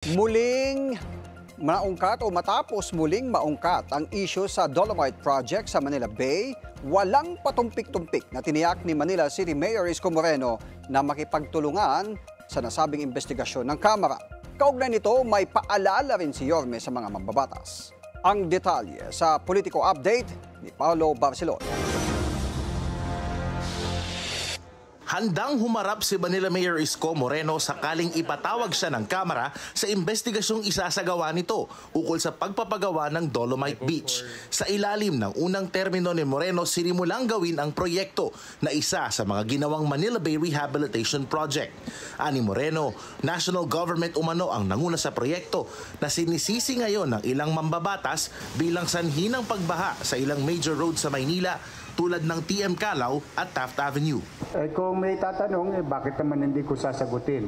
Muling maungkat o matapos muling maungkat ang isyu sa Dolomite Project sa Manila Bay, walang patumpik-tumpik na tiniyak ni Manila City Mayor Isko Moreno na makipagtulungan sa nasabing investigasyon ng Kamara. Kaugnay nito, may paalala rin si Yorme sa mga mambabatas. Ang detalye sa Politico Update ni Paolo Barcelon. Handang humarap si Manila Mayor Isko Moreno sakaling ipatawag siya ng Kamara sa investigasyong isasagawa nito ukol sa pagpapagawa ng Dolomite Beach. Sa ilalim ng unang termino ni Moreno, sinimulang gawin ang proyekto na isa sa mga ginawang Manila Bay Rehabilitation Project. Ani Moreno, national government umano ang nanguna sa proyekto na sinisisi ngayon ng ilang mambabatas bilang sanhi ng pagbaha sa ilang major roads sa Maynila tulad ng TM Calao at Taft Avenue. Kung may tatanong, bakit naman hindi ko sasagutin?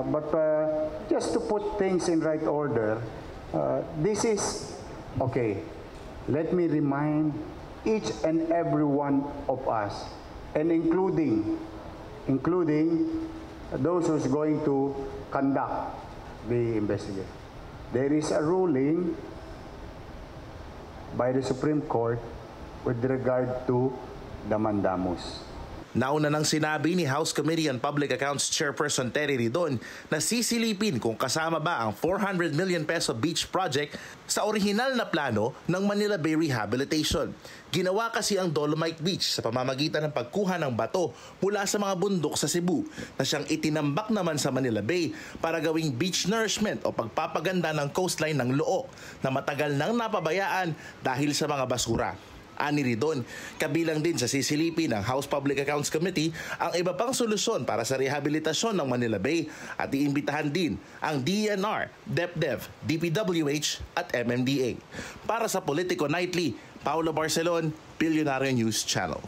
But just to put things in right order, this is, okay, let me remind each and every one of us, and including those who's going to conduct the investigation. There is a ruling by the Supreme Court with regard to the mandamus. Nauna nang sinabi ni House Committee on Public Accounts Chairperson Terry Ridon na sisilipin kung kasama ba ang 400 million peso beach project sa orihinal na plano ng Manila Bay Rehabilitation. Ginawa kasi ang Dolomite Beach sa pamamagitan ng pagkuha ng bato mula sa mga bundok sa Cebu na siyang itinambak naman sa Manila Bay para gawing beach nourishment o pagpapaganda ng coastline ng Loo na matagal nang napabayaan dahil sa mga basura. Ani Ridon, kabilang din sa sisilipin ng House Public Accounts Committee ang iba pang solusyon para sa rehabilitasyon ng Manila Bay at iimbitahan din ang DENR, DepDev, DPWH at MMDA. Para sa Politico Nightly, Paolo Barcelon, Billionaire News Channel.